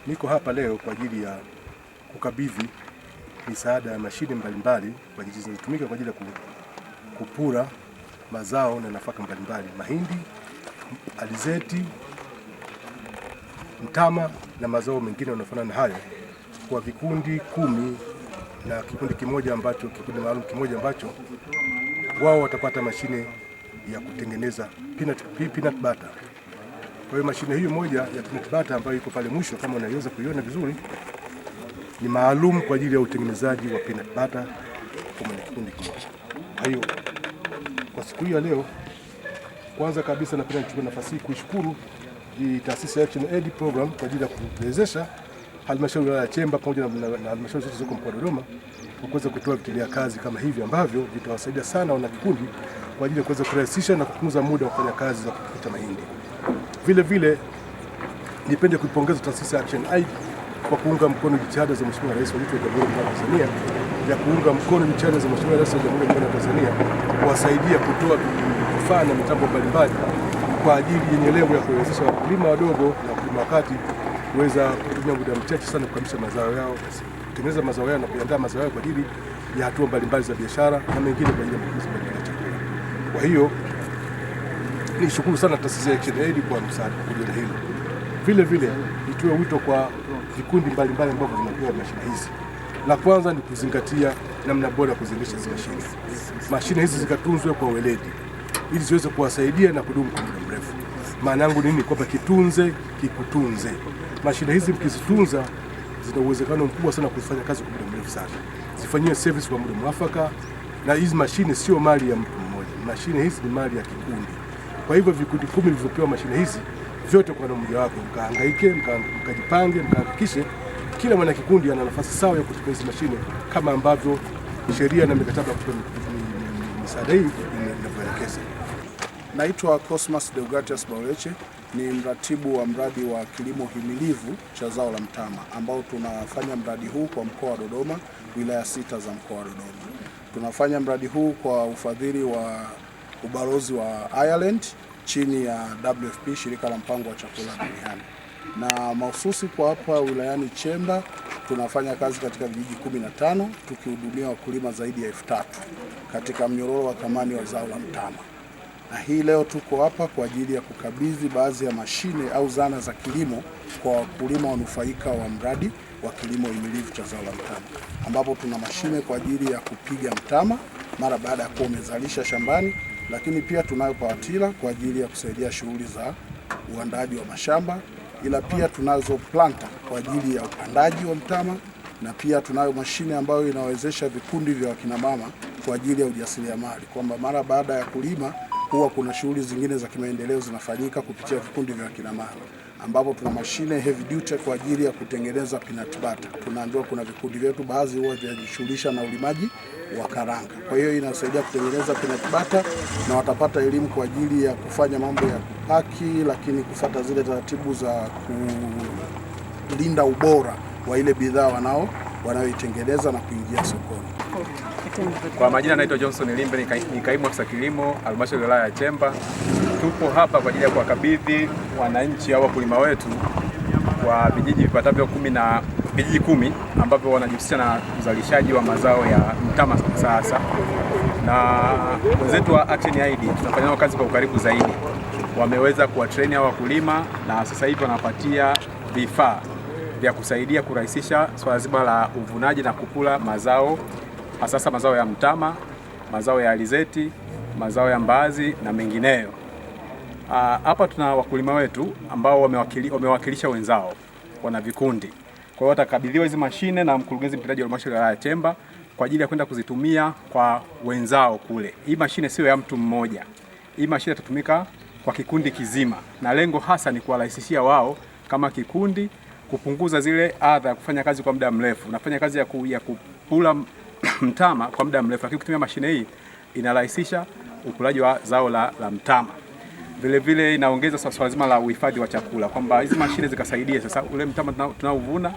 Niko hapa leo kwa ajili ya kukabidhi misaada ya mashine mbalimbali kwa ajili zinazotumika kwa ajili ya kupura mazao na nafaka mbalimbali, mahindi, alizeti, mtama na mazao mengine yanayofanana na hayo, kwa vikundi 10 na kikundi maalum kimoja ambacho wao watapata mashine ya kutengeneza peanut butter. Kwa hiyo mashine hiyo moja ya peanut butter ambayo iko pale mwisho, kama unaweza kuiona vizuri, ni maalum kwa ajili ya utengenezaji wa peanut butter kwa kikundi kimoja. Kwa hiyo kwa siku hii ya leo, kwanza kabisa napenda kuchukua nafasi hii kuishukuru taasisi ya Action Aid Program kwa ajili ya kuwezesha halmashauri ya Chemba pamoja na halmashauri zote zilizo mkoa wa Dodoma kwa kuweza kutoa vitendea kazi kama hivi ambavyo vitawasaidia sana wana kikundi kwa ajili ya kuweza kurahisisha na kupunguza muda wa kufanya kazi za kupita mahindi. Vile vile nipende kuipongeza taasisi ya Action Aid kwa kuunga mkono jitihada za Mheshimiwa Rais wa Jamhuri ya Tanzania ya kuunga mkono jitihada za Mheshimiwa Rais wa Jamhuri ya Tanzania kuwasaidia kutoa vifaa na mitambo mbalimbali kwa ajili yenye lengo ya kuwezesha wakulima wadogo na wakulima wa kati kuweza kutumia muda mchache sana kukamilisha mazao yao, kutengeneza mazao yao na kuandaa mazao yao kwa ajili ya hatua mbalimbali za biashara na mengine kwa ajili ya matumizi mbalimbali ya chakula. Kwa hiyo nishukuru sana taasisi ya Action Aid kwa msaada kwa hilo. Vile vile nitoe wito kwa vikundi mbalimbali ambavyo vinapewa mashine hizi. La kwanza ni kuzingatia namna bora ya kuziendesha hizi mashine. Mashine hizi zikatunzwe kwa weledi ili ziweze kuwasaidia na kudumu kwa muda mrefu. Maana yangu nini? Kwamba kitunze kikutunze. Mashine hizi mkizitunza zina uwezekano mkubwa sana kufanya kazi kwa muda mrefu sana. Zifanyiwe service kwa muda mwafaka, na hizi mashine sio mali ya mtu mmoja. Mashine hizi ni mali ya kikundi. Kwa hivyo vikundi 10 vilivyopewa mashine hizi vyote kwa mmoja wako, mkahangaike, mkajipange, mkahakikishe kila mwana kikundi ana nafasi sawa ya kutumia hizi mashine kama ambavyo sheria na mikataba ya misaada hii inavyoelekeza. Naitwa Cosmas Deogratias Bauleche, ni mratibu wa mradi wa kilimo himilivu cha zao la mtama ambao tunafanya mradi huu kwa mkoa wa Dodoma, wilaya 6 za mkoa wa Dodoma. Tunafanya mradi huu kwa ufadhili wa ubalozi wa Ireland chini ya WFP, shirika la mpango wa chakula duniani. Na mahususi kwa hapa wilayani Chemba tunafanya kazi katika vijiji 15 tukihudumia wakulima zaidi ya 3000 katika mnyororo wa thamani wa zao la mtama. Na hii leo tuko hapa kwa ajili ya kukabidhi baadhi ya mashine au zana za kilimo kwa wakulima wanufaika wa mradi wa kilimo himilivu cha zao la mtama, ambapo tuna mashine kwa ajili ya kupiga mtama mara baada ya kuwa umezalisha shambani, lakini pia tunayo pawatila kwa ajili ya kusaidia shughuli za uandaaji wa mashamba, ila pia tunazo planta kwa ajili ya upandaji wa mtama, na pia tunayo mashine ambayo inawezesha vikundi vya wakina mama kwa ajili ya ujasiriamali, kwamba mara baada ya kulima huwa kuna shughuli zingine za kimaendeleo zinafanyika kupitia vikundi vya wakina mama, ambapo tuna mashine heavy duty kwa ajili ya kutengeneza peanut butter. Tunaambiwa kuna vikundi vyetu baadhi huwa vinajishughulisha na ulimaji wa karanga. Kwa hiyo inasaidia kutengeneza peanut butter na watapata elimu kwa ajili ya kufanya mambo ya kupaki, lakini kufuata zile taratibu za kulinda ubora wa ile bidhaa wanayoitengeneza na kuingia sokoni. Kwa majina naitwa Johnson Limbe, ni kaimu afisa kilimo halmashauri ya wilaya ya Chemba. Tupo hapa kwa ajili ya kuwakabidhi wananchi au wakulima wetu wa vijiji vipatavyo 10 ambavyo wanajihusisha na uzalishaji wa mazao ya mtama sasa. Na wenzetu wa Action Aid tunafanya nao kazi kwa ukaribu zaidi. Wameweza kuwatrain hao wakulima na sasa hivi wanapatia vifaa vya kusaidia kurahisisha swala zima la uvunaji na kupula mazao, hasa mazao ya mtama, mazao ya alizeti, mazao ya mbaazi na mengineyo. Hapa tuna wakulima wetu ambao wamewakilisha wenzao, wana vikundi. Kwa hiyo watakabidhiwa hizi mashine na mkurugenzi mtendaji wa halmashauri ya Chemba kwa ajili ya kwenda kuzitumia kwa wenzao kule. Hii mashine sio ya mtu mmoja. Hii mashine itatumika kwa kikundi kizima, na lengo hasa ni kuwarahisishia wao kama kikundi kupunguza zile adha ya kufanya kazi kwa muda mrefu. Unafanya kazi ya kupula mtama kwa muda mrefu, lakini kutumia mashine hii inarahisisha upulaji wa zao la mtama. Vile vile inaongeza swala zima la uhifadhi wa chakula, kwamba hizi mashine zikasaidia sasa ule mtama tunaovuna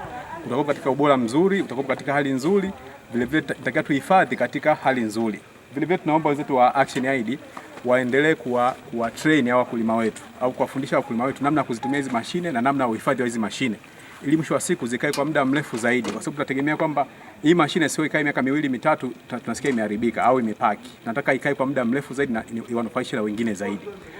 utakuwa katika ubora mzuri, utakuwa katika hali nzuri, vile vile tutakiwa tuhifadhi katika hali nzuri. Vile vile tunaomba wenzetu wa Action Aid waendelee kuwa train hao wakulima wetu au kuwafundisha wakulima wetu namna ya kuzitumia hizi mashine na namna ya uhifadhi wa hizi mashine ili mwisho wa siku zikae kwa muda mrefu zaidi, kwa sababu tunategemea kwamba hii mashine sio ikae miaka 2-3 tunasikia imeharibika au imepaki. Nataka ikae kwa muda mrefu zaidi na iwanufaishe na wengine zaidi.